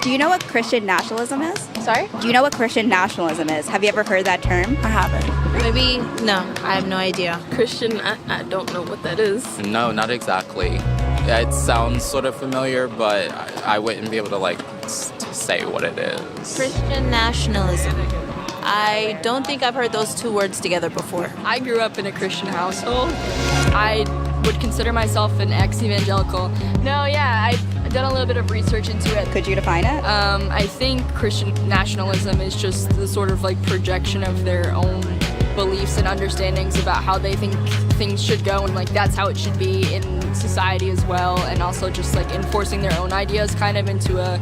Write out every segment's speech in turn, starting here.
Do you know what Christian nationalism is? Sorry? Do you know what Christian nationalism is? Have you ever heard that term? I haven't. Maybe, no, I have no idea. Christian, I don't know what that is. No, not exactly. It sounds sort of familiar, but I wouldn't be able to, say what it is. Christian nationalism. I don't think I've heard those two words together before. I grew up in a Christian household. I would consider myself an ex-evangelical. No, yeah, I've done a little bit of research into it. Could you define it? I think Christian nationalism is just the sort of projection of their own beliefs and understandings about how they think things should go, and that's how it should be in society as well, and also just enforcing their own ideas kind of into a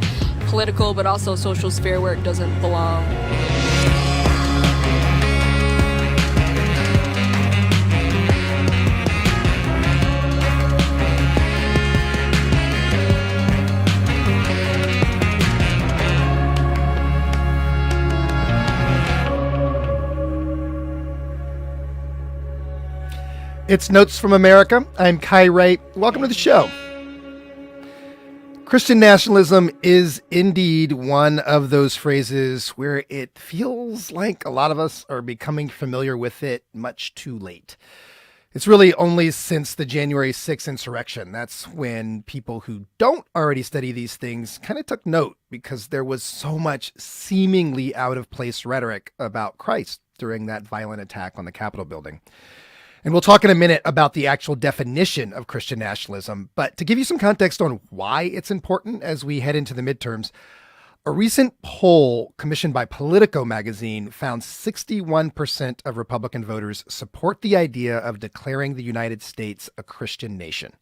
political but also social sphere where it doesn't belong. It's Notes from America. I'm Kai Wright. Welcome to the show. Christian nationalism is indeed one of those phrases where it feels like a lot of us are becoming familiar with it much too late. It's really only since the January 6th insurrection. That's when people who don't already study these things kind of took note, because there was so much seemingly out of place rhetoric about Christ during that violent attack on the Capitol building. And we'll talk in a minute about the actual definition of Christian nationalism. But to give you some context on why it's important as we head into the midterms, a recent poll commissioned by Politico magazine found 61% of Republican voters support the idea of declaring the United States a Christian nation.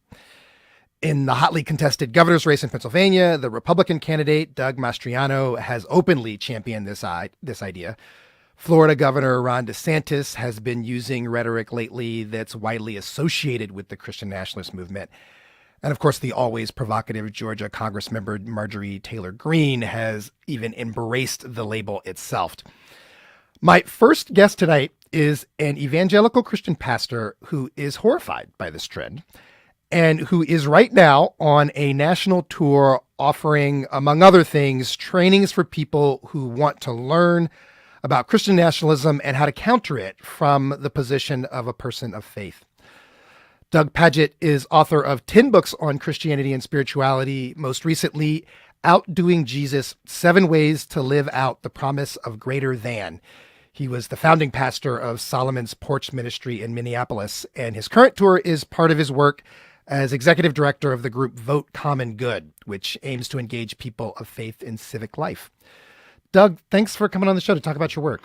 In the hotly contested governor's race in Pennsylvania, the Republican candidate, Doug Mastriano, has openly championed this idea. Florida Governor Ron DeSantis has been using rhetoric lately that's widely associated with the Christian nationalist movement. And of course, the always provocative Georgia Congressmember Marjorie Taylor Greene has even embraced the label itself. My first guest tonight is an evangelical Christian pastor who is horrified by this trend and who is right now on a national tour offering, among other things, trainings for people who want to learn about Christian nationalism and how to counter it from the position of a person of faith. Doug Pagitt is author of 10 books on Christianity and spirituality, most recently, Outdoing Jesus, 7 Ways to Live Out the Promise of Greater Than. He was the founding pastor of Solomon's Porch Ministry in Minneapolis, and his current tour is part of his work as executive director of the group Vote Common Good, which aims to engage people of faith in civic life. Doug, thanks for coming on the show to talk about your work.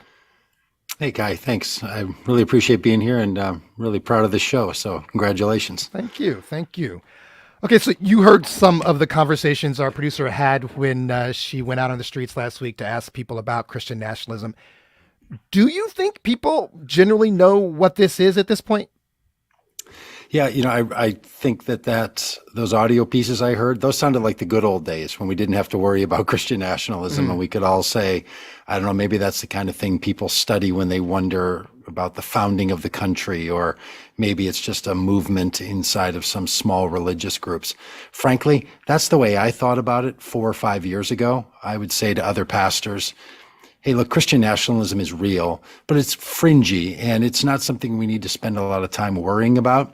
Hey, Guy, thanks. I really appreciate being here and really proud of the show. So congratulations. Thank you. Thank you. Okay, so you heard some of the conversations our producer had when she went out on the streets last week to ask people about Christian nationalism. Do you think people generally know what this is at this point? Yeah, I think that those audio pieces I heard, those sounded like the good old days when we didn't have to worry about Christian nationalism and we could all say, I don't know, maybe that's the kind of thing people study when they wonder about the founding of the country, or maybe it's just a movement inside of some small religious groups. Frankly, that's the way I thought about it 4 or 5 years ago. I would say to other pastors, hey, look, Christian nationalism is real, but it's fringy and it's not something we need to spend a lot of time worrying about.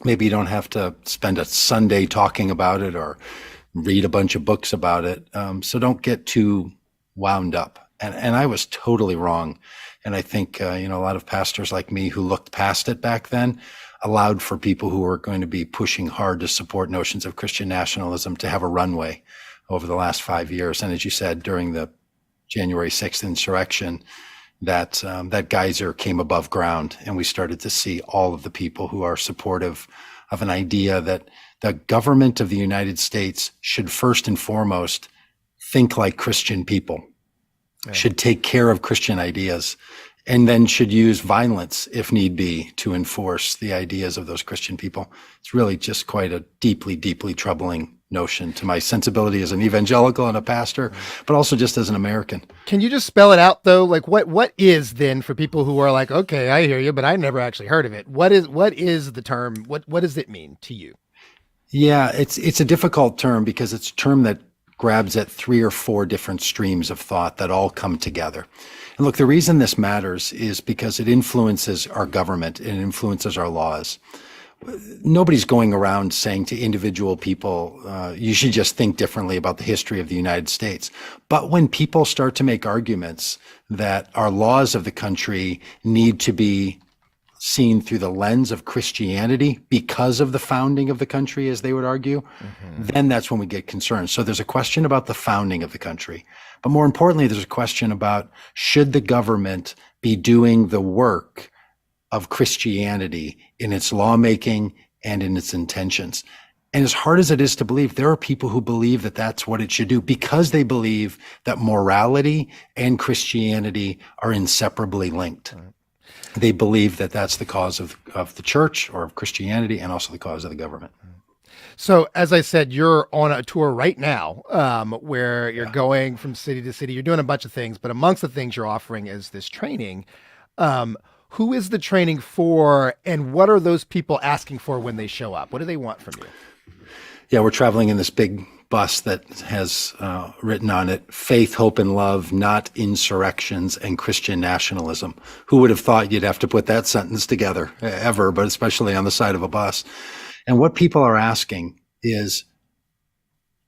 Maybe you don't have to spend a Sunday talking about it or read a bunch of books about it. So don't get too wound up. And I was totally wrong. And I think, a lot of pastors like me who looked past it back then allowed for people who were going to be pushing hard to support notions of Christian nationalism to have a runway over the last 5 years. And as you said, during the January 6th insurrection, that geyser came above ground, and we started to see all of the people who are supportive of an idea that the government of the United States should first and foremost think like Christian people, should take care of Christian ideas, and then should use violence, if need be, to enforce the ideas of those Christian people. It's really just quite a deeply, deeply troubling notion to my sensibility as an evangelical and a pastor, but also just as an American. Can you just spell it out, though? What is then, for people who are like, okay, I hear you, but I never actually heard of it. What is the term? What does it mean to you? Yeah, it's a difficult term because it's a term that grabs at 3 or 4 different streams of thought that all come together. And look, the reason this matters is because it influences our government, it influences our laws. Nobody's going around saying to individual people, you should just think differently about the history of the United States. But when people start to make arguments that our laws of the country need to be seen through the lens of Christianity because of the founding of the country, as they would argue, then that's when we get concerned. So there's a question about the founding of the country. But more importantly, there's a question about, should the government be doing the work of Christianity in its lawmaking and in its intentions? And as hard as it is to believe, there are people who believe that that's what it should do because they believe that morality and Christianity are inseparably linked. They believe that that's the cause of the church or of Christianity and also the cause of the government. So, as I said, you're on a tour right now where you're going from city to city. You're doing a bunch of things, but amongst the things you're offering is this training. Who is the training for, and what are those people asking for when they show up? What do they want from you? Yeah, we're traveling in this big bus that has written on it, faith, hope, and love, not insurrections and Christian nationalism. Who would have thought you'd have to put that sentence together ever, but especially on the side of a bus? And what people are asking is,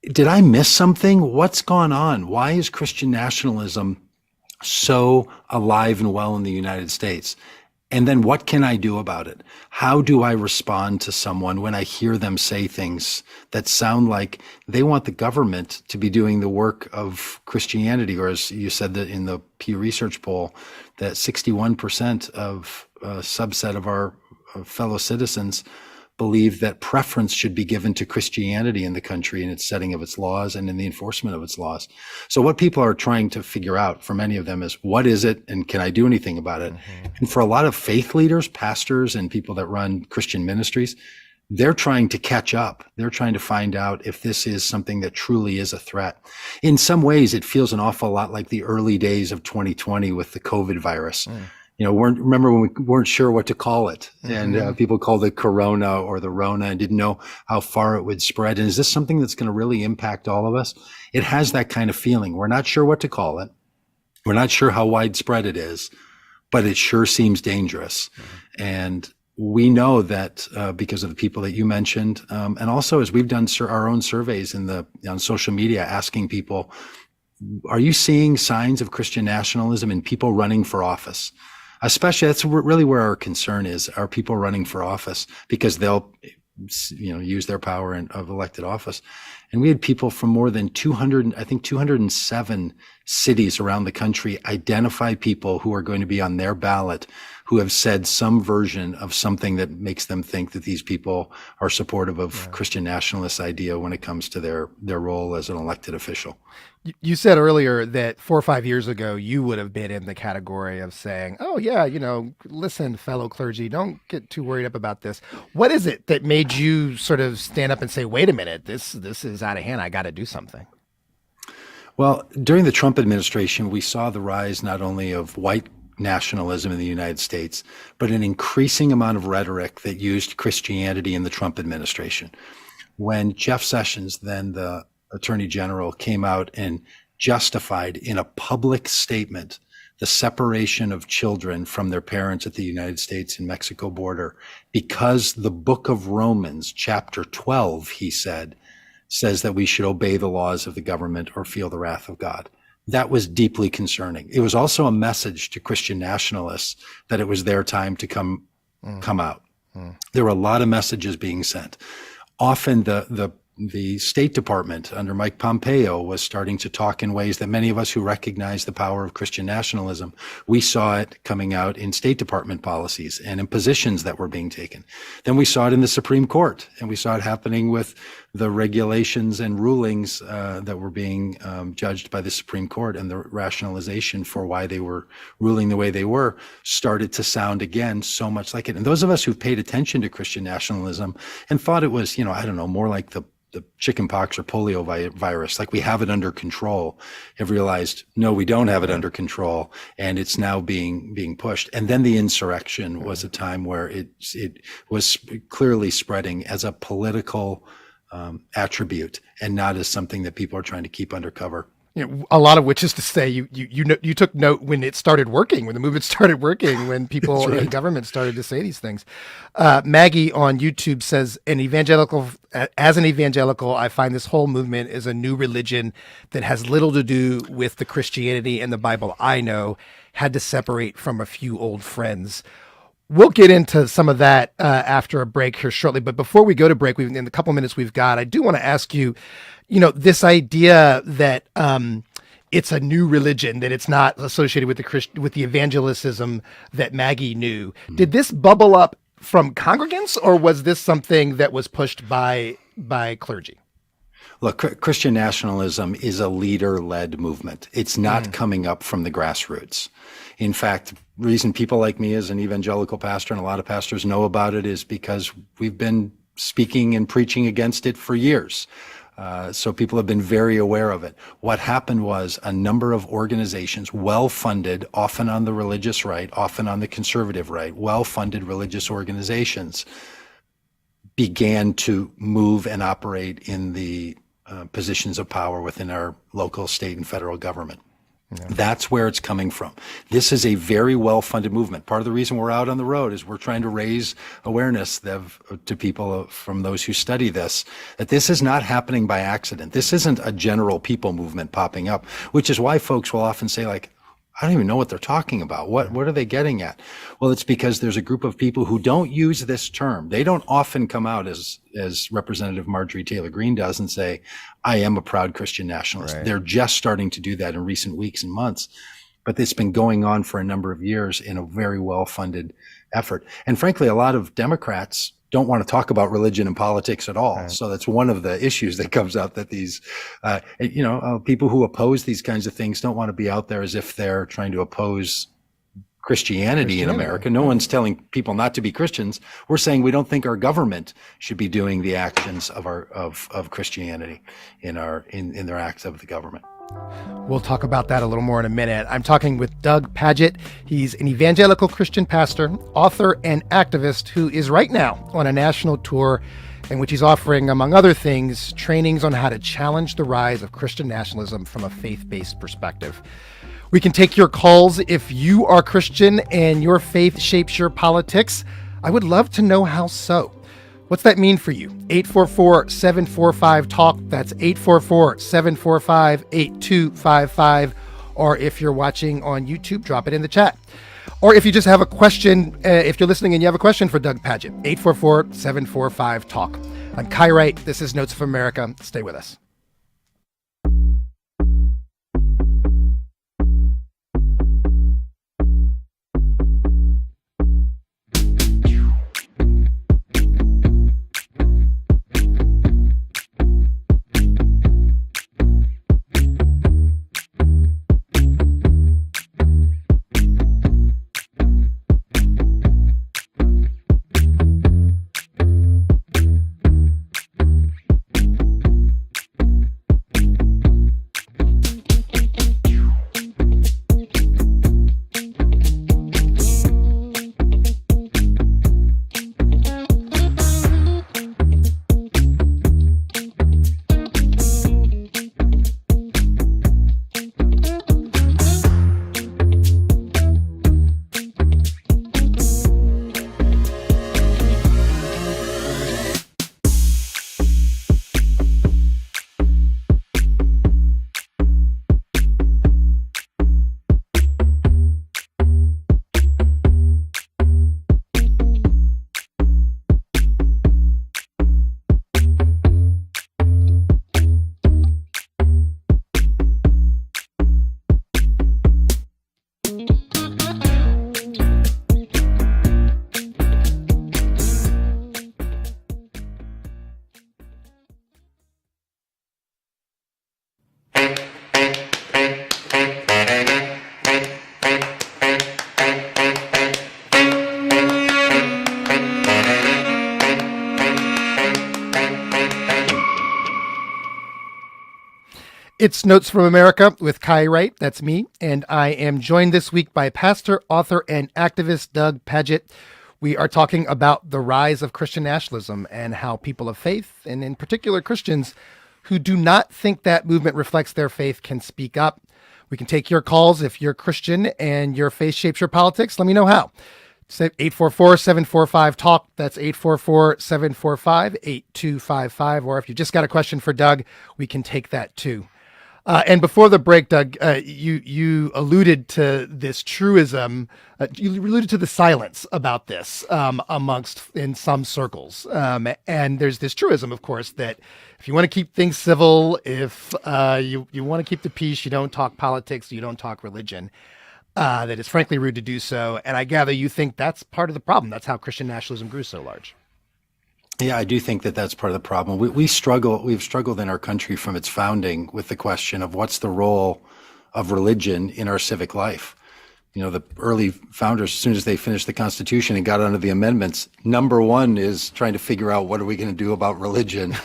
did I miss something? What's gone on? Why is Christian nationalism so alive and well in the United States? And then what can I do about it? How do I respond to someone when I hear them say things that sound like they want the government to be doing the work of Christianity? Or as you said that in the Pew Research poll, that 61% of a subset of our fellow citizens believe that preference should be given to Christianity in the country in its setting of its laws and in the enforcement of its laws. So what people are trying to figure out for many of them is, what is it and can I do anything about it? And for a lot of faith leaders, pastors, and people that run Christian ministries, they're trying to catch up. They're trying to find out if this is something that truly is a threat. In some ways, it feels an awful lot like the early days of 2020 with the COVID virus. You know, remember when we weren't sure what to call it, and people called it Corona or the Rona and didn't know how far it would spread. And is this something that's going to really impact all of us? It has that kind of feeling. We're not sure what to call it. We're not sure how widespread it is, but it sure seems dangerous. And we know that because of the people that you mentioned, and also as we've done our own surveys on social media, asking people, are you seeing signs of Christian nationalism in people running for office? Especially, that's really where our concern is, are people running for office, because they'll, use their power of elected office. And we had people from more than 207 cities around the country identify people who are going to be on their ballot who have said some version of something that makes them think that these people are supportive of Christian nationalist idea when it comes to their role as an elected official. You said earlier that 4 or 5 years ago, you would have been in the category of saying, oh, yeah, listen, fellow clergy, don't get too worried up about this. What is it that made you sort of stand up and say, wait a minute, this is out of hand. I got to do something? Well, during the Trump administration, we saw the rise not only of white nationalism in the United States, but an increasing amount of rhetoric that used Christianity in the Trump administration. When Jeff Sessions, then the Attorney General, came out and justified in a public statement the separation of children from their parents at the United States and Mexico border, because the book of Romans, chapter 12, he said, says that we should obey the laws of the government or feel the wrath of God. That was deeply concerning. It was also a message to Christian nationalists that it was their time to come out. There were a lot of messages being sent. Often the State Department under Mike Pompeo was starting to talk in ways that many of us who recognize the power of Christian nationalism, we saw it coming out in State Department policies and in positions that were being taken. Then we saw it in the Supreme Court, and we saw it happening with the regulations and rulings that were being judged by the Supreme Court, and the rationalization for why they were ruling the way they were started to sound again so much like it. And those of us who've paid attention to Christian nationalism and thought it was, more like the chicken pox or polio virus, like we have it under control, have realized, no, we don't have it under control, and it's now being pushed. And then the insurrection was a time where it was clearly spreading as a political attribute and not as something that people are trying to keep undercover. A lot of which is to say, you took note when it started working, when the movement started working, when people in government started to say these things. Maggie on YouTube says, as an evangelical, I find this whole movement is a new religion that has little to do with the Christianity and the Bible I know. Had to separate from a few old friends. We'll get into some of that after a break here shortly. But before we go to break, in the couple minutes we've got, I do want to ask you, this idea that it's a new religion, that it's not associated with the evangelicism that Maggie knew. Did this bubble up from congregants, or was this something that was pushed by clergy? Look, Christian nationalism is a leader-led movement. It's not coming up from the grassroots. In fact, the reason people like me as an evangelical pastor, and a lot of pastors know about it, is because we've been speaking and preaching against it for years. So people have been very aware of it. What happened was a number of organizations, well-funded, often on the religious right, often on the conservative right, well-funded religious organizations, began to move and operate in the positions of power within our local, state, and federal government. Yeah. That's where it's coming from. This is a very well-funded movement. Part of the reason we're out on the road is we're trying to raise awareness to people from those who study this, that this is not happening by accident. This isn't a general people movement popping up, which is why folks will often say, like, I don't even know what they're talking about. What are they getting at? Well, it's because there's a group of people who don't use this term. They don't often come out as Representative Marjorie Taylor Greene does and say, I am a proud Christian nationalist. Right. They're just starting to do that in recent weeks and months. But it's been going on for a number of years in a very well-funded effort. And frankly, a lot of Democrats don't want to talk about religion and politics at all. Right. So that's one of the issues that comes up, that these, people who oppose these kinds of things don't want to be out there as if they're trying to oppose Christianity in America. No one's telling people not to be Christians. We're saying we don't think our government should be doing the actions of Christianity in their acts of the government. We'll talk about that a little more in a minute. I'm talking with Doug Pagitt. He's an evangelical Christian pastor, author, and activist who is right now on a national tour in which he's offering, among other things, trainings on how to challenge the rise of Christian nationalism from a faith-based perspective. We can take your calls if you are Christian and your faith shapes your politics. I would love to know how so. What's that mean for you? 844-745-TALK. That's 844-745-8255. Or if you're watching on YouTube, drop it in the chat. Or if you just have a question, if you're listening and you have a question for Doug Pagitt, 844-745-TALK. I'm Kai Wright. This is Notes of America. Stay with us. It's Notes from America with Kai Wright, that's me, and I am joined this week by pastor, author, and activist Doug Pagitt. We are talking about the rise of Christian nationalism and how people of faith, and in particular Christians who do not think that movement reflects their faith, can speak up. We can take your calls if you're Christian and your faith shapes your politics. Let me know how. 844-745-TALK. That's 844-745-8255. Or if you just got a question for Doug, we can take that too. And before the break, Doug, you alluded to this truism. You alluded to the silence about this in some circles. And there's this truism, of course, that if you want to keep things civil, if you want to keep the peace, you don't talk politics, you don't talk religion. That it's frankly rude to do so. And I gather you think that's part of the problem. That's how Christian nationalism grew so large. Yeah, I do think that that's part of the problem. We've struggled in our country from its founding with the question of what's the role of religion in our civic life. You know, the early founders, as soon as they finished the Constitution and got onto the amendments, number one is trying to figure out what are we going to do about religion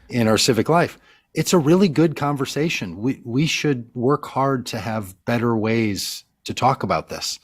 in our civic life. It's a really good conversation. We should work hard to have better ways to talk about this.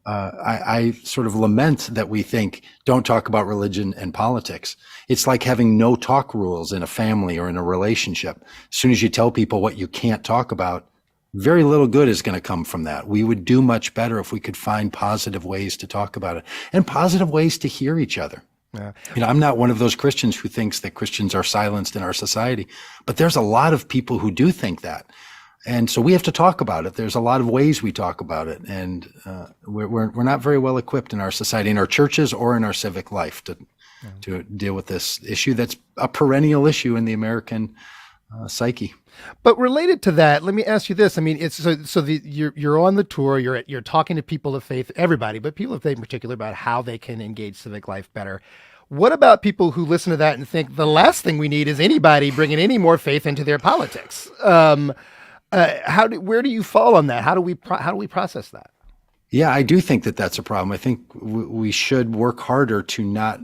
I sort of lament that we think don't talk about religion and politics. It's like having no talk rules in a family or in a relationship. As soon as you tell people what you can't talk about, very little good is going to come from that. We would do much better if we could find positive ways to talk about it and positive ways to hear each other. Yeah. You know, I'm not one of those Christians who thinks that Christians are silenced in our society, but there's a lot of people who do think that. And so we have to talk about it. There's a lot of ways we talk about it, and we're not very well equipped in our society, in our churches or in our civic life, to deal with this issue that's a perennial issue in the American psyche. But related to that, let me ask you this. I mean, it's you're on the tour. You're talking to people of faith, everybody, but people of faith in particular, about how they can engage civic life better. What about people who listen to that and think the last thing we need is anybody bringing any more faith into their politics? Where do you fall on that? How do we process that? Yeah, I do think that that's a problem. I think we should work harder to not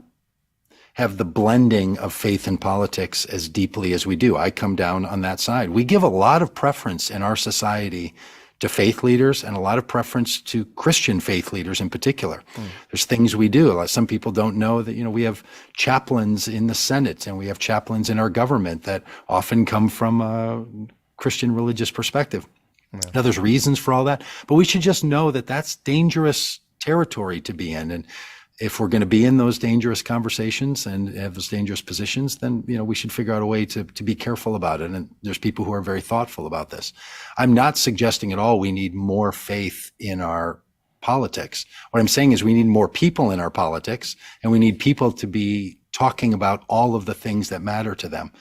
have the blending of faith and politics as deeply as we do. I come down on that side. We give a lot of preference in our society to faith leaders and a lot of preference to Christian faith leaders in particular. There's things we do. Some people don't know that, we have chaplains in the Senate and we have chaplains in our government that often come from a Christian religious perspective. Now, there's reasons for all that, but we should just know that that's dangerous territory to be in. And if we're going to be in those dangerous conversations and have those dangerous positions, then, we should figure out a way to be careful about it. And there's people who are very thoughtful about this. I'm not suggesting at all we need more faith in our politics. What I'm saying is we need more people in our politics, and we need people to be talking about all of the things that matter to them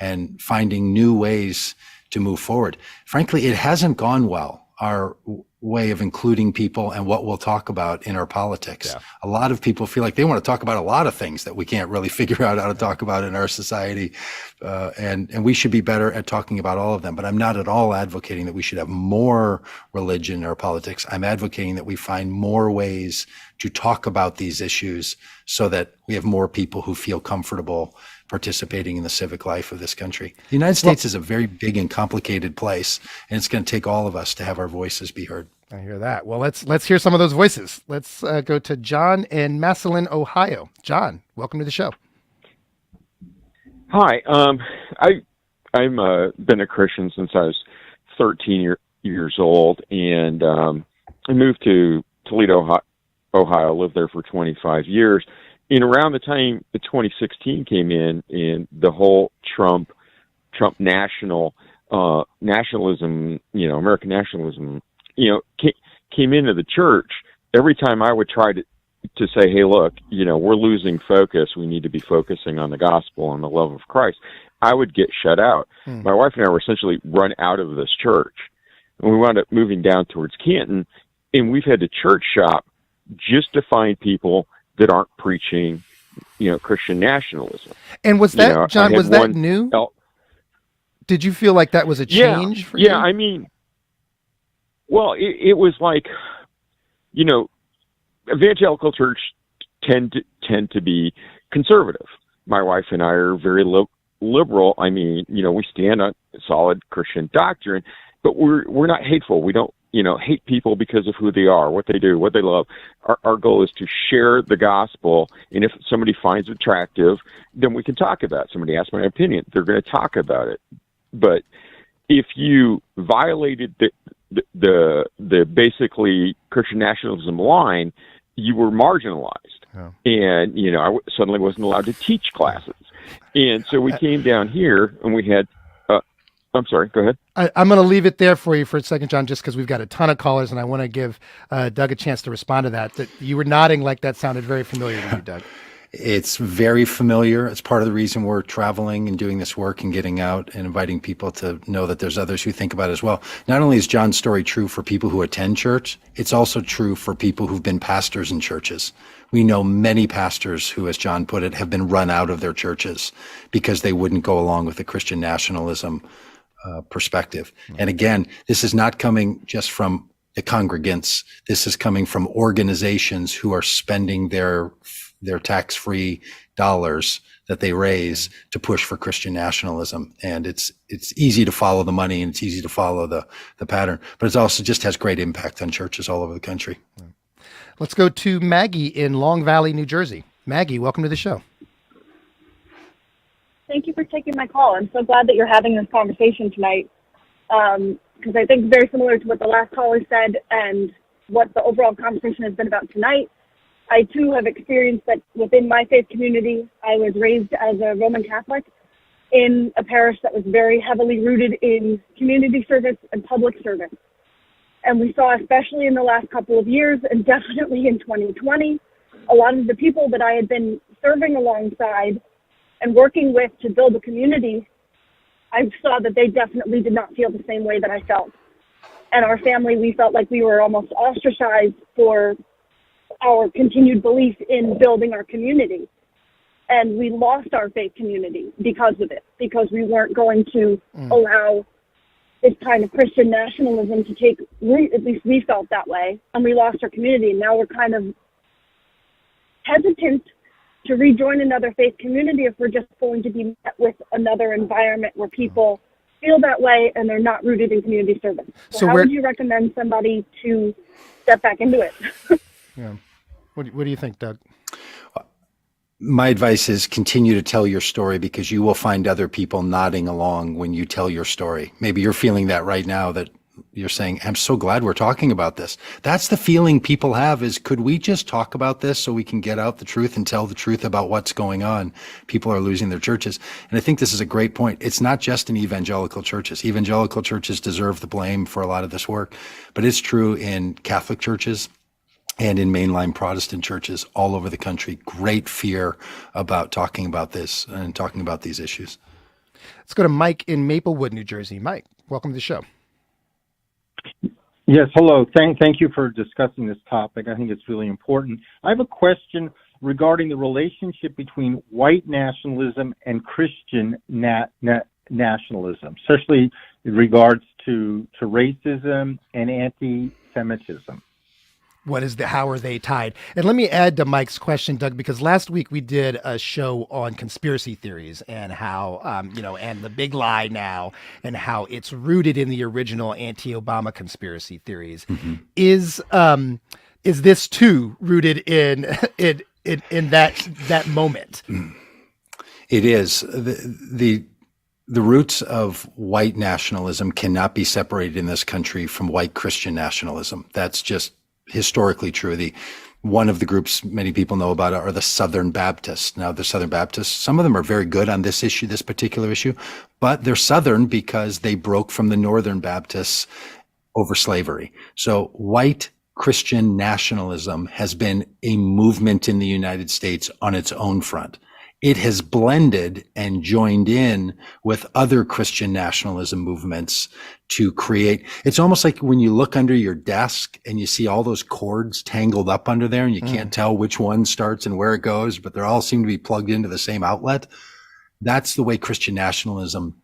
and finding new ways to move forward. Frankly, it hasn't gone well, our way of including people and what we'll talk about in our politics. Yeah. A lot of people feel like they want to talk about a lot of things that we can't really figure out how to talk about in our society. And we should be better at talking about all of them. But I'm not at all advocating that we should have more religion in our politics. I'm advocating that we find more ways to talk about these issues so that we have more people who feel comfortable participating in the civic life of this country. The United States is a very big and complicated place, and it's going to take all of us to have our voices be heard. I hear that. Well, let's hear some of those voices. Let's go to John in Massillon, Ohio. John, welcome to the show. Hi. I'm been a Christian since I was 13 years old, and I moved to Toledo, Ohio. Lived there for 25 years. And around the time the 2016 came in, and the whole Trump nationalism, American nationalism, came into the church, every time I would try to say, hey, look, we're losing focus. We need to be focusing on the gospel and the love of Christ, I would get shut out. My wife and I were essentially run out of this church. And we wound up moving down towards Canton, and we've had to church shop just to find people that aren't preaching, Christian nationalism. And was that, John, was that new? Did you feel like that was a change for you? Yeah, I mean, well, it was like, evangelical church tend to be conservative. My wife and I are very liberal. I mean, we stand on solid Christian doctrine, but we're not hateful. We don't, hate people because of who they are, what they do, what they love. Our goal is to share the gospel, and if somebody finds it attractive, then we can talk about it. Somebody asks my opinion, they're going to talk about it. But if you violated the basically Christian nationalism line, you were marginalized. Oh. And, I suddenly wasn't allowed to teach classes. And so we came down here and we had, I'm sorry, go ahead. I'm going to leave it there for you for a second, John, just because we've got a ton of callers and I want to give Doug a chance to respond to that. That you were nodding like that sounded very familiar to you, Doug. It's very familiar. It's part of the reason we're traveling and doing this work and getting out and inviting people to know that there's others who think about it as well. Not only is John's story true for people who attend church, it's also true for people who've been pastors in churches. We know many pastors who, as John put it, have been run out of their churches because they wouldn't go along with the Christian nationalism perspective. And again, this is not coming just from the congregants. This is coming from organizations who are spending their tax-free dollars that they raise to push for Christian nationalism. And it's easy to follow the money and it's easy to follow the pattern, but it also just has great impact on churches all over the country. Let's go to Maggie in Long Valley, New Jersey. Maggie, welcome to the show. Thank you for taking my call. I'm so glad that you're having this conversation tonight, because I think it's very similar to what the last caller said and what the overall conversation has been about tonight. I, too, have experienced that within my faith community. I was raised as a Roman Catholic in a parish that was very heavily rooted in community service and public service. And we saw, especially in the last couple of years, and definitely in 2020, a lot of the people that I had been serving alongside and working with to build a community, I saw that they definitely did not feel the same way that I felt. And our family, we felt like we were almost ostracized for our continued belief in building our community. And we lost our faith community because of it, because we weren't going to allow this kind of Christian nationalism to take root. At least we felt that way. And we lost our community. And now we're kind of hesitant to rejoin another faith community if we're just going to be met with another environment where people feel that way and they're not rooted in community service. So how would you recommend somebody to step back into it? Yeah. What do you think, Doug? My advice is continue to tell your story, because you will find other people nodding along when you tell your story. Maybe you're feeling that right now, that you're saying, I'm so glad we're talking about this. That's the feeling people have, is could we just talk about this so we can get out the truth and tell the truth about what's going on? People are losing their churches. And I think this is a great point. It's not just in evangelical churches. Evangelical churches deserve the blame for a lot of this work, but it's true in Catholic churches and in mainline Protestant churches all over the country. Great fear about talking about this and talking about these issues. Let's go to Mike in Maplewood, New Jersey. Mike, welcome to the show. Yes, hello. Thank you for discussing this topic. I think it's really important. I have a question regarding the relationship between white nationalism and Christian nationalism, especially in regards to racism and anti-Semitism. How are they tied? And let me add to Mike's question, Doug, because last week we did a show on conspiracy theories and how, and the big lie now, and how it's rooted in the original anti-Obama conspiracy theories. Mm-hmm. Is this too rooted in that moment? It is. The roots of white nationalism cannot be separated in this country from white Christian nationalism. That's just historically true. One of the groups many people know about are the Southern Baptists. Now, the Southern Baptists, some of them are very good on this issue, this particular issue, but they're Southern because they broke from the Northern Baptists over slavery. So white Christian nationalism has been a movement in the United States on its own front. It has blended and joined in with other Christian nationalism movements to create. It's almost like when you look under your desk and you see all those cords tangled up under there and you can't tell which one starts and where it goes, but they all seem to be plugged into the same outlet. That's the way Christian nationalism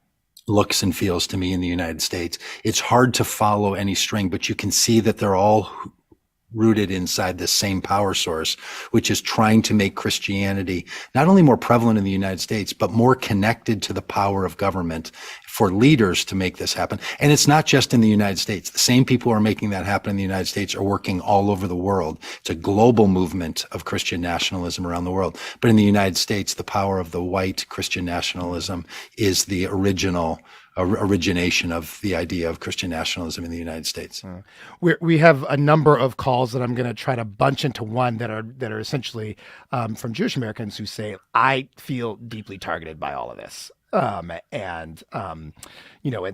looks and feels to me in the United States. It's hard to follow any string, but you can see that they're all rooted inside this same power source, which is trying to make Christianity not only more prevalent in the United States, but more connected to the power of government for leaders to make this happen. And it's not just in the United States. The same people who are making that happen in the United States are working all over the world. It's a global movement of Christian nationalism around the world. But in the United States, the power of the white Christian nationalism is the origination of the idea of Christian nationalism in the United States. We have a number of calls that I'm going to try to bunch into one that are essentially from Jewish Americans who say, I feel deeply targeted by all of this. And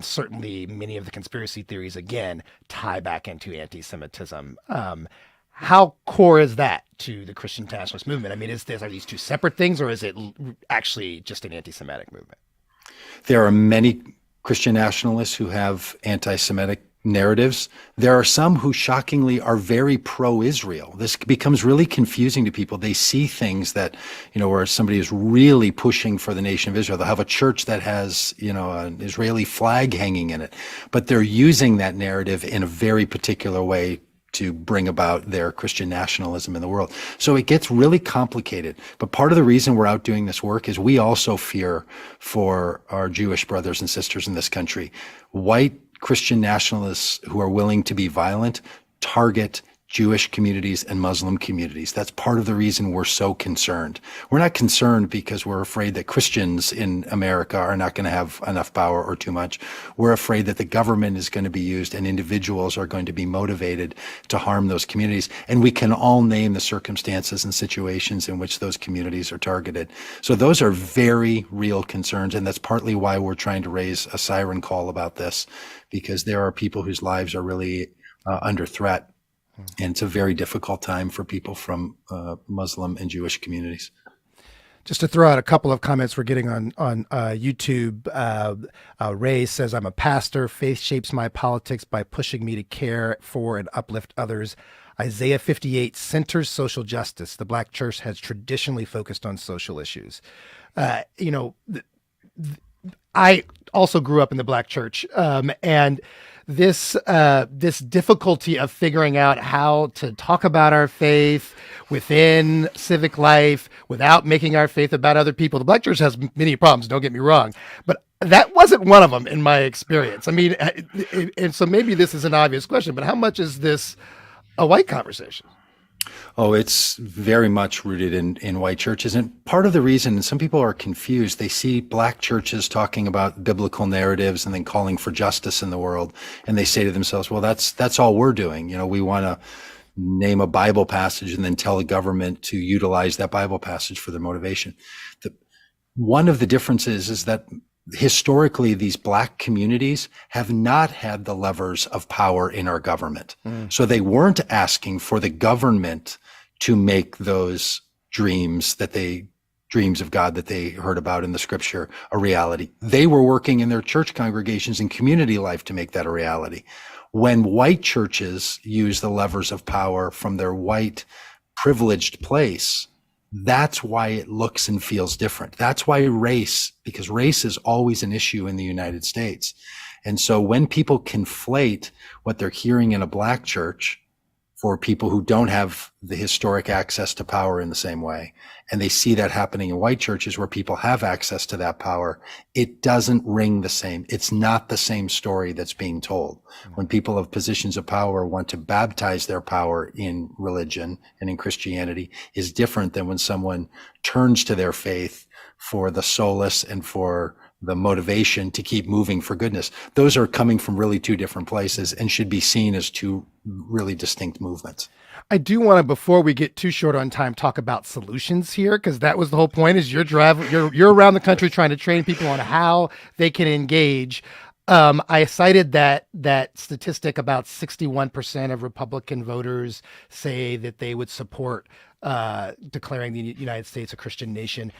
certainly many of the conspiracy theories, again, tie back into anti-Semitism. How core is that to the Christian nationalist movement? I mean, are these two separate things, or is it actually just an anti-Semitic movement? There are many Christian nationalists who have anti-Semitic narratives. There are some who shockingly are very pro-Israel. This becomes really confusing to people. They see things that, where somebody is really pushing for the nation of Israel. They'll have a church that has, an Israeli flag hanging in it, but they're using that narrative in a very particular way to bring about their Christian nationalism in the world. So it gets really complicated. But part of the reason we're out doing this work is we also fear for our Jewish brothers and sisters in this country. White Christian nationalists who are willing to be violent target Jewish communities and Muslim communities. That's part of the reason we're so concerned. We're not concerned because we're afraid that Christians in America are not going to have enough power or too much. We're afraid that the government is going to be used and individuals are going to be motivated to harm those communities. And we can all name the circumstances and situations in which those communities are targeted. So those are very real concerns. And that's partly why we're trying to raise a siren call about this, because there are people whose lives are really under threat. And it's a very difficult time for people from Muslim and Jewish communities. Just to throw out a couple of comments we're getting on YouTube. Ray says, I'm a pastor. Faith shapes my politics by pushing me to care for and uplift others. Isaiah 58 centers social justice. The Black church has traditionally focused on social issues. I also grew up in the Black church, and this difficulty of figuring out how to talk about our faith within civic life without making our faith about other people. The Black church has many problems, don't get me wrong, but that wasn't one of them in my experience. I mean, and so maybe this is an obvious question, but how much is this a white conversation? Oh, it's very much rooted in white churches. And part of the reason, and some people are confused, they see Black churches talking about biblical narratives and then calling for justice in the world. And they say to themselves, well, that's all we're doing. We want to name a Bible passage and then tell the government to utilize that Bible passage for their motivation. One of the differences is that historically, these Black communities have not had the levers of power in our government. So they weren't asking for the government to make those dreams of God that they heard about in the scripture a reality. They were working in their church congregations and community life to make that a reality. When white churches use the levers of power from their white privileged place, that's why it looks and feels different. That's why because race is always an issue in the United States. And so when people conflate what they're hearing in a Black church for people who don't have the historic access to power in the same way, and they see that happening in white churches where people have access to that power, it doesn't ring the same. It's not the same story that's being told. When people of positions of power want to baptize their power in religion and in Christianity is different than when someone turns to their faith for the solace and for the motivation to keep moving for goodness. Those are coming from really two different places and should be seen as two really distinct movements. I do want to, before we get too short on time, talk about solutions here, because that was the whole point. Is you're around the country trying to train people on how they can engage. I cited that statistic about 61% of Republican voters say that they would support declaring the United States a Christian nation.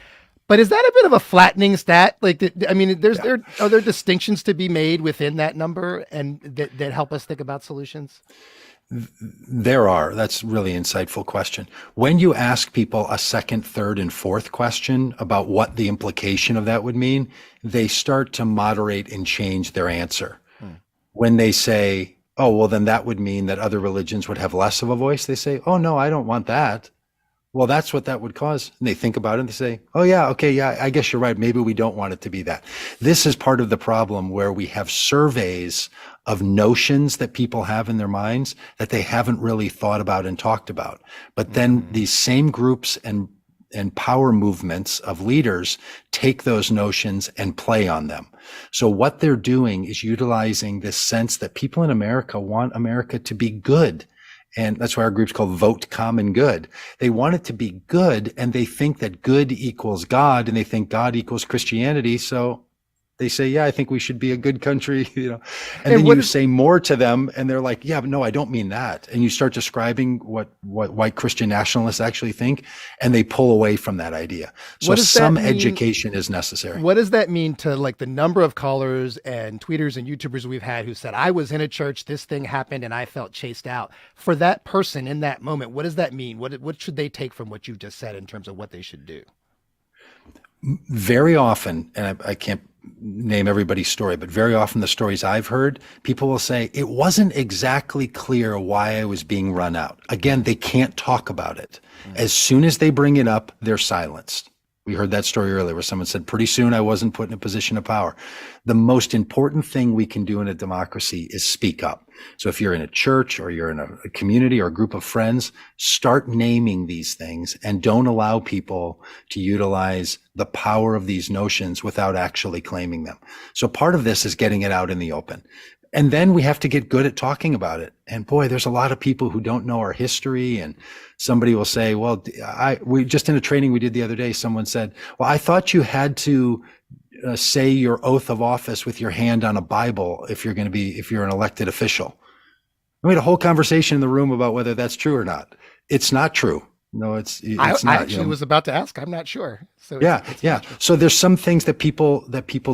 But is that a bit of a flattening stat? Are there distinctions to be made within that number and that help us think about solutions? There are. That's a really insightful question. When you ask people a second, third, and fourth question about what the implication of that would mean, they start to moderate and change their answer. When they say, Oh, well, then that would mean that other religions would have less of a voice. They say, oh, no, I don't want that. Well, that's what that would cause. And they think about it and they say, oh, yeah, okay, yeah, I guess you're right. Maybe we don't want it to be that. This is part of the problem where we have surveys of notions that people have in their minds that they haven't really thought about and talked about. But then these same groups and power movements of leaders take those notions and play on them. So what they're doing is utilizing this sense that people in America want America to be good. And that's why our group's called Vote Common Good. They want it to be good, and they think that good equals God, and they think God equals Christianity. So they say, yeah, I think we should be a good country, And then you say more to them, and they're like, yeah, but no, I don't mean that. And you start describing what white Christian nationalists actually think, and they pull away from that idea. So some education is necessary. What does that mean to like the number of callers and tweeters and YouTubers we've had who said, I was in a church, this thing happened, and I felt chased out? For that person in that moment, what does that mean? What should they take from what you just said in terms of what they should do? Very often, and I can't name everybody's story, but very often the stories I've heard, people will say, it wasn't exactly clear why I was being run out. Again, they can't talk about it. As soon as they bring it up, they're silenced. We heard that story earlier where someone said, pretty soon I wasn't put in a position of power. The most important thing we can do in a democracy is speak up. So if you're in a church or you're in a community or a group of friends, start naming these things and don't allow people to utilize the power of these notions without actually claiming them. So part of this is getting it out in the open. And then we have to get good at talking about it. And boy, there's a lot of people who don't know our history. And somebody will say, well, we just in a training we did the other day, someone said, well, I thought you had to say your oath of office with your hand on a Bible if you're an elected official. We had a whole conversation in the room about whether that's true or not. It's not true. No, it's not. I actually was about to ask. I'm not sure. So yeah. So there's some things that people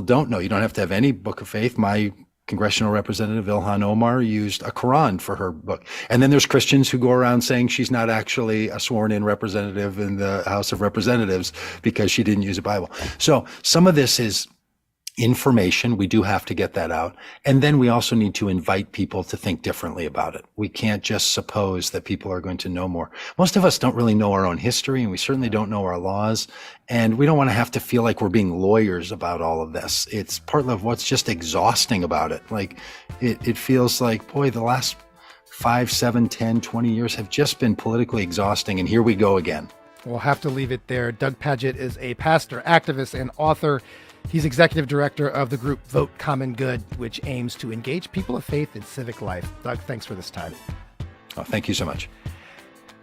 don't know. You don't have to have any book of faith. My congressional representative Ilhan Omar used a Quran for her book. And then there's Christians who go around saying she's not actually a sworn in representative in the House of Representatives because she didn't use a Bible. So some of this is information. We do have to get that out. And then we also need to invite people to think differently about it. We can't just suppose that people are going to know more. Most of us don't really know our own history, and we certainly don't know our laws. And we don't want to have to feel like we're being lawyers about all of this. It's part of what's just exhausting about it. Like it feels like, boy, the last 5, 7, 10, 20 years have just been politically exhausting. And here we go again. We'll have to leave it there. Doug Pagitt is a pastor, activist, and author. He's executive director of the group Vote Common Good, which aims to engage people of faith in civic life. Doug, thanks for this time. Oh, thank you so much.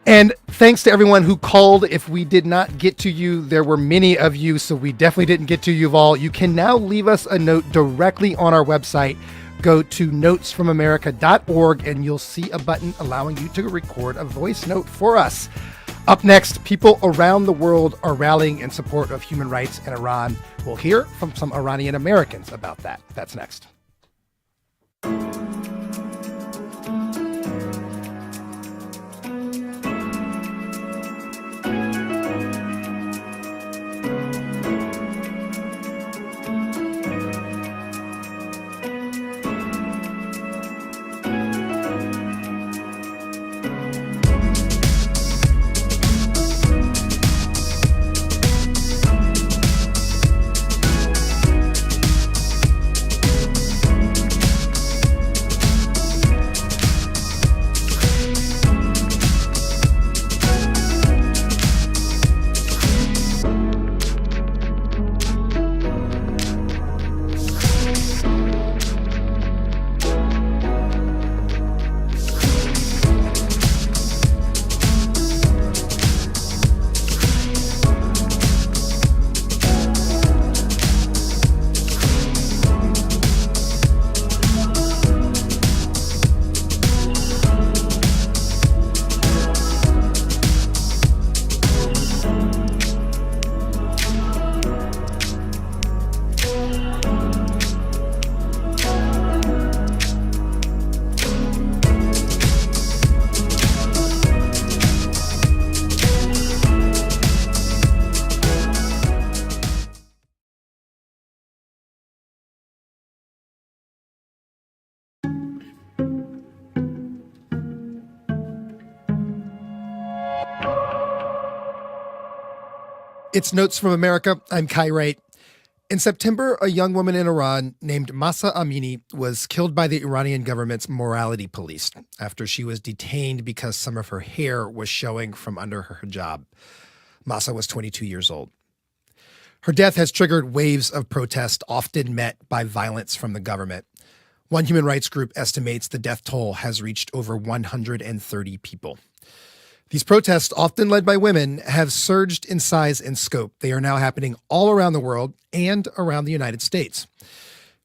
And thanks to everyone who called. If we did not get to you, there were many of you, so we definitely didn't get to you all. You can now leave us a note directly on our website. Go to notesfromamerica.org and you'll see a button allowing you to record a voice note for us. Up next, people around the world are rallying in support of human rights in Iran. We'll hear from some Iranian Americans about that. That's next. It's Notes from America. I'm Kai Wright. In September, a young woman in Iran named Mahsa Amini was killed by the Iranian government's morality police after she was detained because some of her hair was showing from under her hijab. Mahsa was 22 years old. Her death has triggered waves of protest, often met by violence from the government. One human rights group estimates the death toll has reached over 130 people. These protests, often led by women, have surged in size and scope. They are now happening all around the world and around the United States.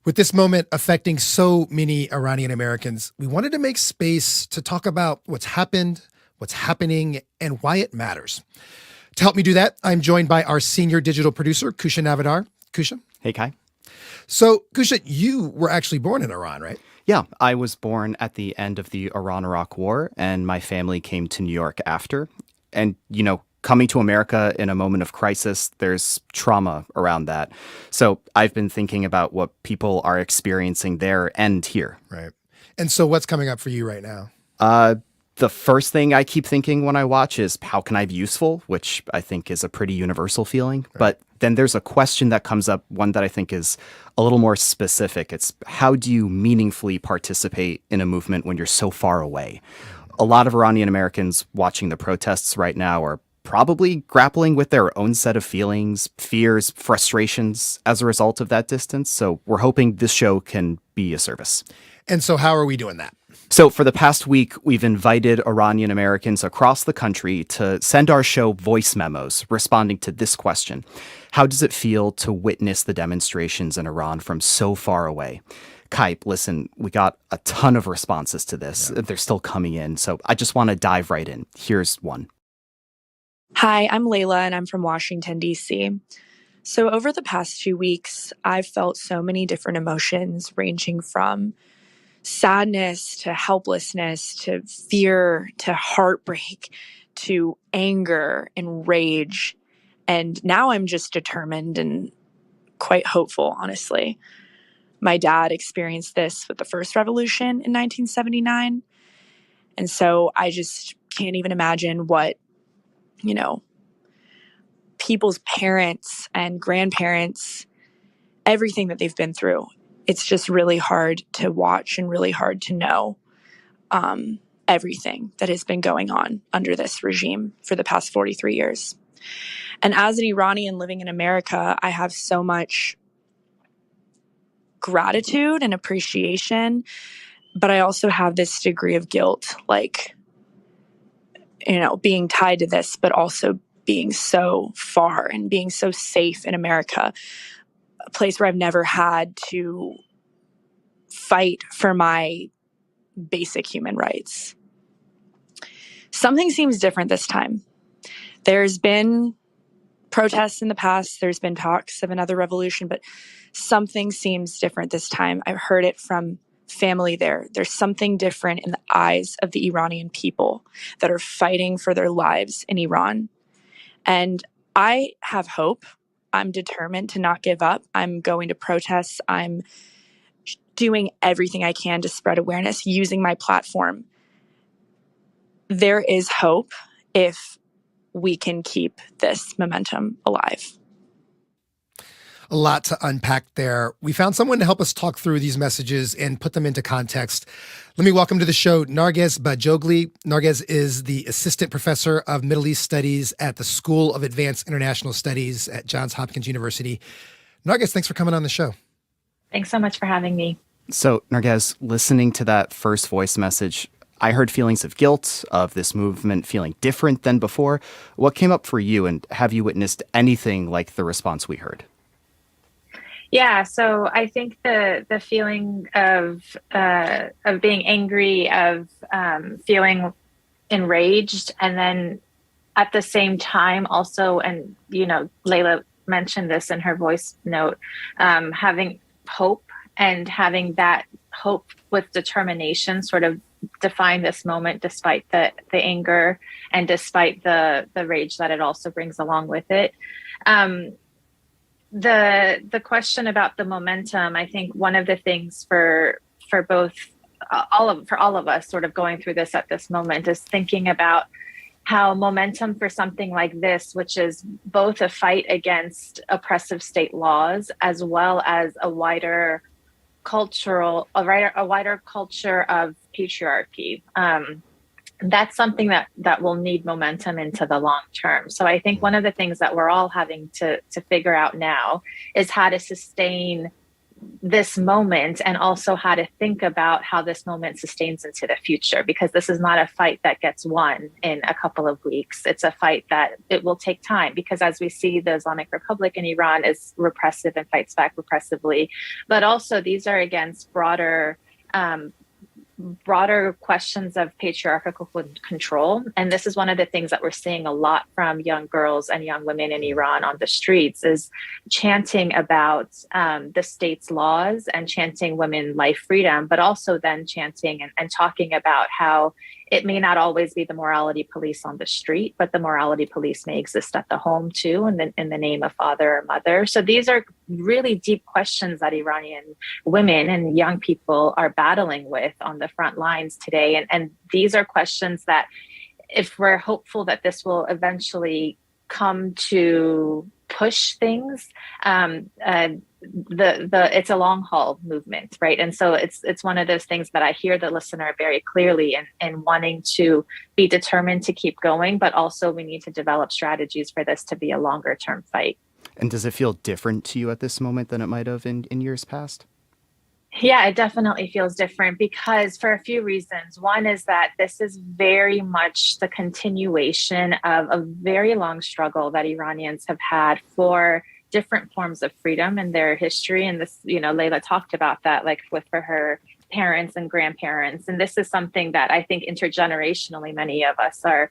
With this moment affecting so many Iranian Americans, we wanted to make space to talk about what's happened, what's happening, and why it matters. To help me do that, I'm joined by our senior digital producer, Kusha Navidar. Kusha? Hey, Kai. So, Kusha, you were actually born in Iran, right? Yeah, I was born at the end of the Iran-Iraq War, and my family came to New York after. And, coming to America in a moment of crisis, there's trauma around that. So I've been thinking about what people are experiencing there and here. Right. And so what's coming up for you right now? The first thing I keep thinking when I watch is how can I be useful, which I think is a pretty universal feeling. Right. But then there's a question that comes up, one that I think is a little more specific. It's how do you meaningfully participate in a movement when you're so far away? A lot of Iranian Americans watching the protests right now are probably grappling with their own set of feelings, fears, frustrations as a result of that distance. So we're hoping this show can be a service. And so how are we doing that? So for the past week, we've invited Iranian Americans across the country to send our show voice memos responding to this question. How does it feel to witness the demonstrations in Iran from so far away? Kai, listen, we got a ton of responses to this. Yeah. They're still coming in. So I just want to dive right in. Here's one. Hi, I'm Layla, and I'm from Washington, D.C. So over the past 2 weeks, I've felt so many different emotions ranging from sadness to helplessness to fear to heartbreak to anger and rage. And now I'm just determined and quite hopeful, honestly. My dad experienced this with the first revolution in 1979. And so I just can't even imagine what, people's parents and grandparents, everything that they've been through. It's just really hard to watch and really hard to know everything that has been going on under this regime for the past 43 years. And as an Iranian living in America, I have so much gratitude and appreciation, but I also have this degree of guilt, being tied to this, but also being so far and being so safe in America, a place where I've never had to fight for my basic human rights. Something seems different this time. There's been protests in the past. There's been talks of another revolution, but something seems different this time. I've heard it from family there. There's something different in the eyes of the Iranian people that are fighting for their lives in Iran. And I have hope. I'm determined to not give up. I'm going to protests. I'm doing everything I can to spread awareness, using my platform. There is hope if we can keep this momentum alive. A lot to unpack there. We found someone to help us talk through these messages and put them into context. Let me welcome to the show Narges Bajoghli. Narges is the Assistant Professor of Middle East Studies at the School of Advanced International Studies at Johns Hopkins University. Narges, thanks for coming on the show. Thanks so much for having me. So, Narges, listening to that first voice message, I heard feelings of guilt, of this movement feeling different than before. What came up for you, and have you witnessed anything like the response we heard? Yeah, so I think the feeling of being angry, of feeling enraged, and then at the same time also, and Layla mentioned this in her voice note, having hope and having that hope with determination sort of define this moment despite the anger and despite the rage that it also brings along with it. The question about the momentum, I think one of the things for all of us sort of going through this at this moment is thinking about how momentum for something like this, which is both a fight against oppressive state laws as well as a wider culture of patriarchy. That's something that will need momentum into the long term. So I think one of the things that we're all having to figure out now is how to sustain this moment, and also how to think about how this moment sustains into the future, because this is not a fight that gets won in a couple of weeks. It's a fight that it will take time, because as we see, the Islamic Republic in Iran is repressive and fights back repressively, but also these are against broader questions of patriarchal control. And this is one of the things that we're seeing a lot from young girls and young women in Iran on the streets, is chanting about the state's laws and chanting women life freedom, but also then chanting and talking about how it may not always be the morality police on the street, but the morality police may exist at the home too, in the name of father or mother. So these are really deep questions that Iranian women and young people are battling with on the front lines today. And these are questions that, if we're hopeful that this will eventually come to push things, it's a long haul movement, right? And so it's one of those things that I hear the listener very clearly in wanting to be determined to keep going, but also we need to develop strategies for this to be a longer term fight. And does it feel different to you at this moment than it might have in years past? Yeah, it definitely feels different, because for a few reasons. One is that this is very much the continuation of a very long struggle that Iranians have had for different forms of freedom in their history. And this, Layla talked about that, like for her parents and grandparents. And this is something that I think intergenerationally many of us are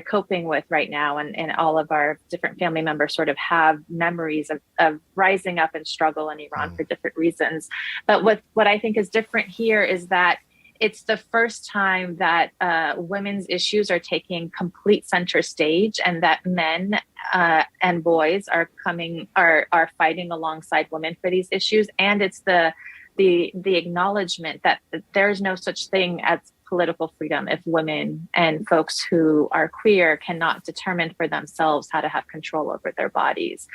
coping with right now. And all of our different family members sort of have memories of rising up and struggle in Iran for different reasons. But what I think is different here is that it's the first time that women's issues are taking complete center stage, and that men and boys are fighting alongside women for these issues. And it's the acknowledgement that there is no such thing as political freedom if women and folks who are queer cannot determine for themselves how to have control over their bodies.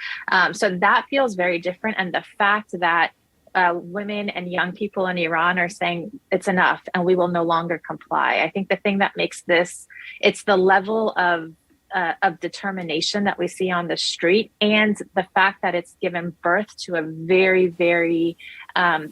So that feels very different. And the fact that women and young people in Iran are saying it's enough and we will no longer comply. I think the thing that makes this, it's the level of determination that we see on the street, and the fact that it's given birth to a very, very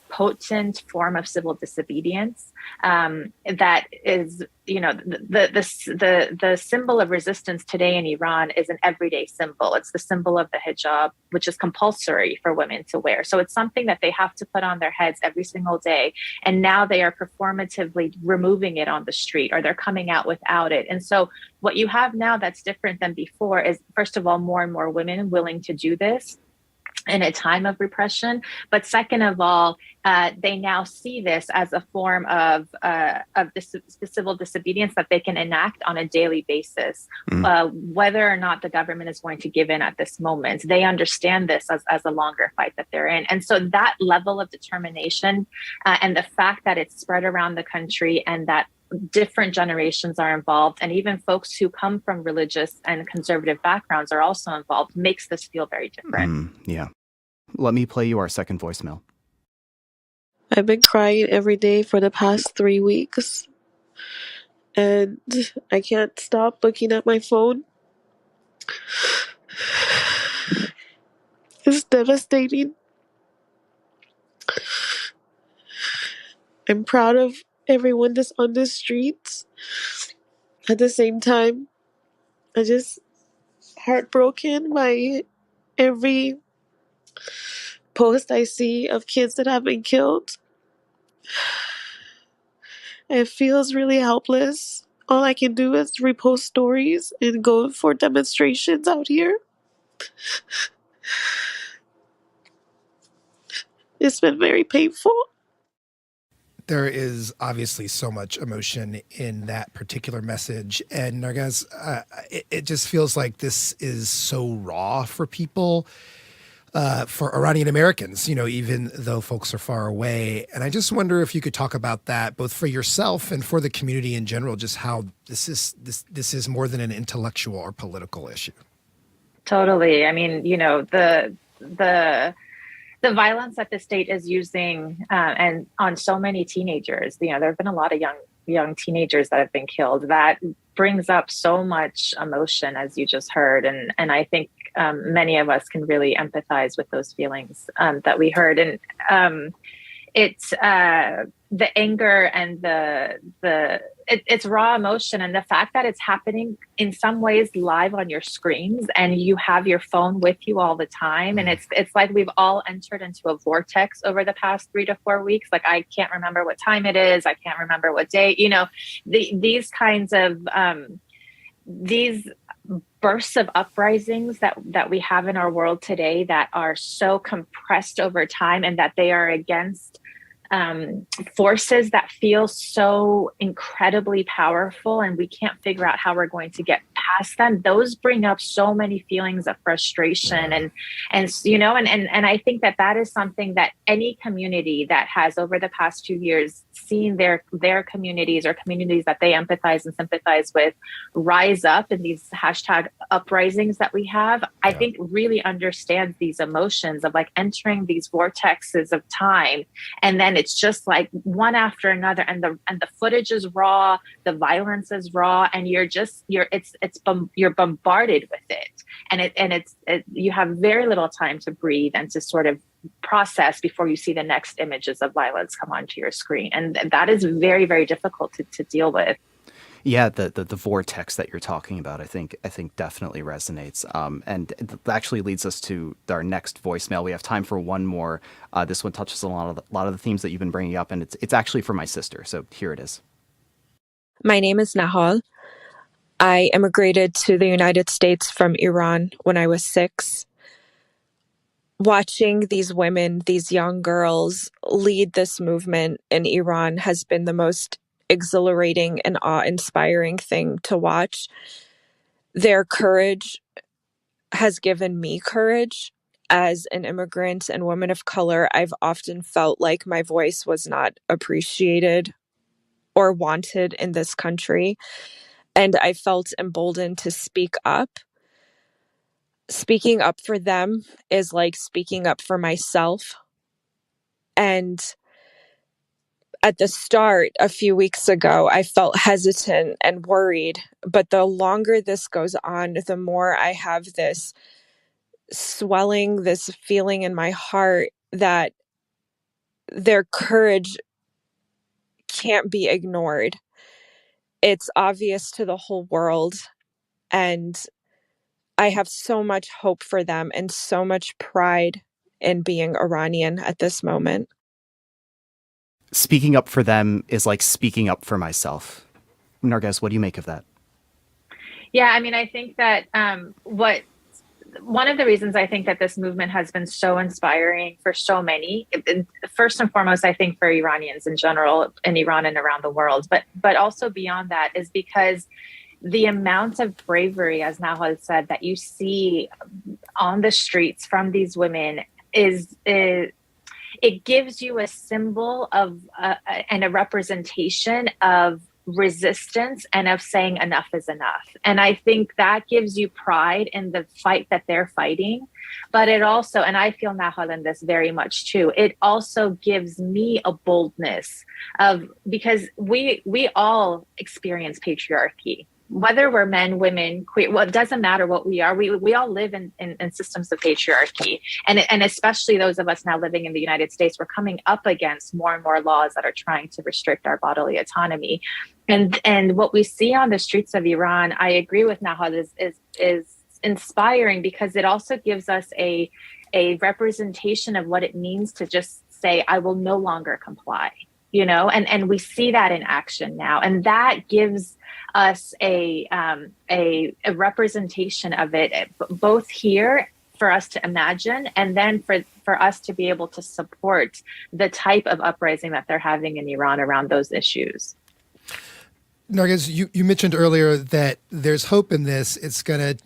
potent form of civil disobedience that is, the symbol of resistance today in Iran is an everyday symbol. It's the symbol of the hijab, which is compulsory for women to wear. So it's something that they have to put on their heads every single day. And now they are performatively removing it on the street, or they're coming out without it. And so what you have now that's different than before is, first of all, more and more women willing to do this in a time of repression. But second of all, they now see this as a form of this civil disobedience that they can enact on a daily basis, whether or not the government is going to give in at this moment. They understand this as a longer fight that they're in. And so that level of determination and the fact that it's spread around the country, and that different generations are involved, and even folks who come from religious and conservative backgrounds are also involved, makes this feel very different. Yeah. Let me play you our second voicemail. I've been crying every day for the past 3 weeks, and I can't stop looking at my phone. It's devastating. I'm proud of everyone that's on the streets. At the same time, I'm just heartbroken by every post I see of kids that have been killed. It feels really helpless. All I can do is repost stories and go for demonstrations out here. It's been very painful. There is obviously so much emotion in that particular message. And Narges, it just feels like this is so raw for people. for Iranian Americans, even though folks are far away. And I just wonder if you could talk about that, both for yourself and for the community in general, just how this is more than an intellectual or political issue. Totally. I mean, the violence that the state is using and on so many teenagers, there have been a lot of young teenagers that have been killed. That brings up so much emotion, as you just heard. And I think many of us can really empathize with those feelings that we heard. And it's the anger and it's raw emotion, and the fact that it's happening in some ways live on your screens, and you have your phone with you all the time. And it's like we've all entered into a vortex over the past 3 to 4 weeks. Like, I can't remember what time it is. I can't remember what day, these kinds of, these bursts of uprisings that we have in our world today that are so compressed over time, and that they are against forces that feel so incredibly powerful, and we can't figure out how we're going to get past them. Those bring up so many feelings of frustration, and I think that is something that any community that has over the past 2 years seen their communities or communities that they empathize and sympathize with rise up in these hashtag uprisings that we have, I think really understands these emotions of like entering these vortexes of time, and then it's just like one after another, and the footage is raw, the violence is raw, and you're bombarded with it, and you have very little time to breathe and to sort of process before you see the next images of violence come onto your screen, and that is very, very difficult to deal with. Yeah, the vortex that you're talking about, I think definitely resonates. And it actually leads us to our next voicemail. We have time for one more. This one touches on a lot of the themes that you've been bringing up, and it's actually for my sister. So here it is. My name is Nahal. I immigrated to the United States from Iran when I was 6. Watching these women, these young girls, lead this movement in Iran has been the most exhilarating and awe-inspiring thing to watch. Their courage has given me courage. As an immigrant and woman of color, I've often felt like my voice was not appreciated or wanted in this country, and I felt emboldened to speak up. Speaking up for them is like speaking up for myself. And at the start, a few weeks ago, I felt hesitant and worried. But the longer this goes on, the more I have this swelling, this feeling in my heart that their courage can't be ignored. It's obvious to the whole world. And I have so much hope for them and so much pride in being Iranian at this moment. Speaking up for them is like speaking up for myself. Narges, what do you make of that? Yeah, I mean, I think that one of the reasons I think that this movement has been so inspiring for so many, first and foremost, I think for Iranians in general, in Iran and around the world, but also beyond that, is because the amount of bravery, as Nahal said, that you see on the streets from these women is it gives you a symbol of and a representation of resistance and of saying enough is enough. And I think that gives you pride in the fight that they're fighting. But it also, and I feel Nahal in this very much too, it also gives me a boldness because we all experience patriarchy. Whether we're men, women, queer, well, it doesn't matter what we are. We all live in systems of patriarchy. And especially those of us now living in the United States, we're coming up against more and more laws that are trying to restrict our bodily autonomy. And what we see on the streets of Iran, I agree with Nahal, is inspiring because it also gives us a representation of what it means to just say, I will no longer comply. And we see that in action now. And that gives us a representation of it, both here for us to imagine, and then for us to be able to support the type of uprising that they're having in Iran around those issues. Narges, you mentioned earlier that there's hope in this. It's gonna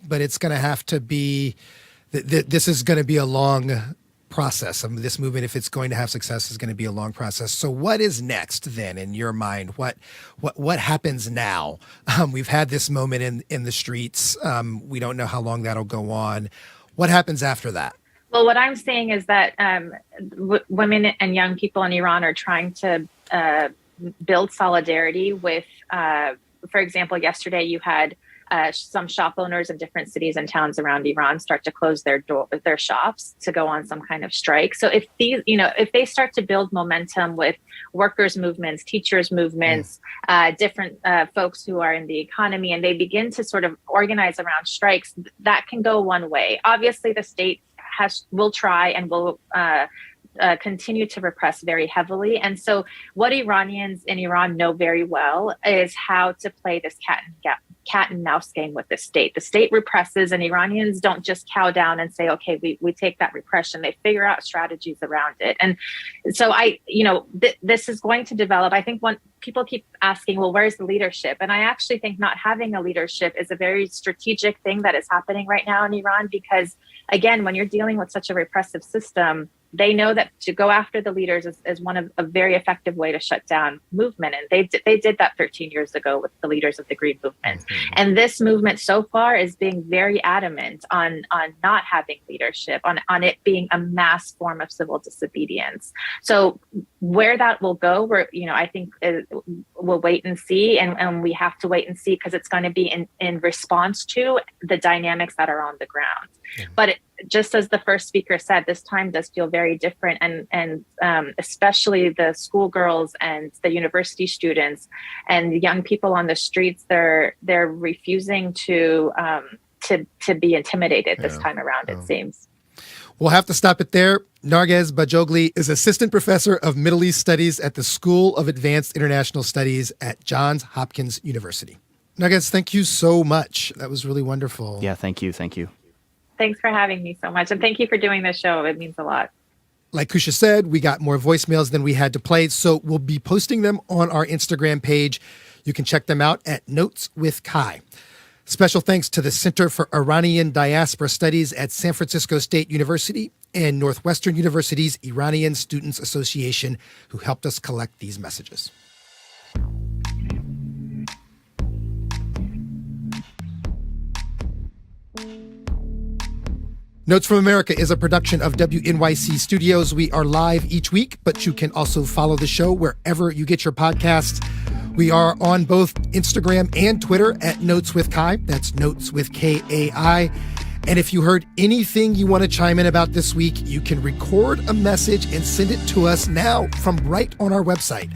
have to be This is going to be a long process. I mean, this movement, if it's going to have success, is going to be a long process. So what is next then in your mind? What happens now? We've had this moment in the streets. We don't know how long that'll go on. What happens after that? Well, what I'm saying is that women and young people in Iran are trying to build solidarity with, for example, yesterday you had some shop owners in different cities and towns around Iran start to close their shops to go on some kind of strike. So if they start to build momentum with workers' movements, teachers' movements, different folks who are in the economy, and they begin to sort of organize around strikes, that can go one way. Obviously, the state will try and will continue to repress very heavily. And so what Iranians in Iran know very well is how to play this cat and mouse game with the state. The state represses, and Iranians don't just cow down and say, okay, we take that repression. They figure out strategies around it. And so this is going to develop. I think when people keep asking, well, where's the leadership? And I actually think not having a leadership is a very strategic thing that is happening right now in Iran, because again, when you're dealing with such a repressive system, they know that to go after the leaders is one of a very effective way to shut down movement. And they did that 13 years ago with the leaders of the Green Movement. Mm-hmm. And this movement so far is being very adamant on not having leadership, on it being a mass form of civil disobedience. So where that will go, I think we'll wait and see. And we have to wait and see, because it's going to be in response to the dynamics that are on the ground. Mm-hmm. But just as the first speaker said, this time does feel very different, and especially the schoolgirls and the university students and the young people on the streets, they're refusing to be intimidated this time around. It seems. We'll have to stop it there. Narges Bajoghli is assistant professor of Middle East Studies at the School of Advanced International Studies at Johns Hopkins University. Narges, thank you so much. That was really wonderful. Yeah, thank you. Thanks for having me so much. And thank you for doing this show. It means a lot. Like Kusha said, we got more voicemails than we had to play, so we'll be posting them on our Instagram page. You can check them out at Notes with Kai. Special thanks to the Center for Iranian Diaspora Studies at San Francisco State University and Northwestern University's Iranian Students Association, who helped us collect these messages. Notes from America is a production of WNYC Studios. We are live each week, but you can also follow the show wherever you get your podcasts. We are on both Instagram and Twitter at Notes with Kai. That's Notes with Kai. And if you heard anything you want to chime in about this week, you can record a message and send it to us now from right on our website.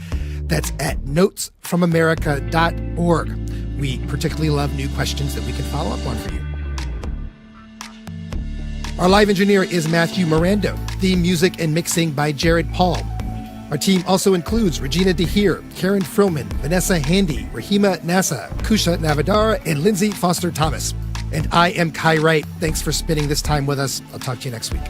That's at notesfromamerica.org. We particularly love new questions that we can follow up on for you. Our live engineer is Matthew Mirando. Theme music and mixing by Jared Paul. Our team also includes Regina DeHeer, Karen Frillman, Vanessa Handy, Rahima Nassa, Kusha Navadara, and Lindsay Foster Thomas. And I am Kai Wright. Thanks for spending this time with us. I'll talk to you next week.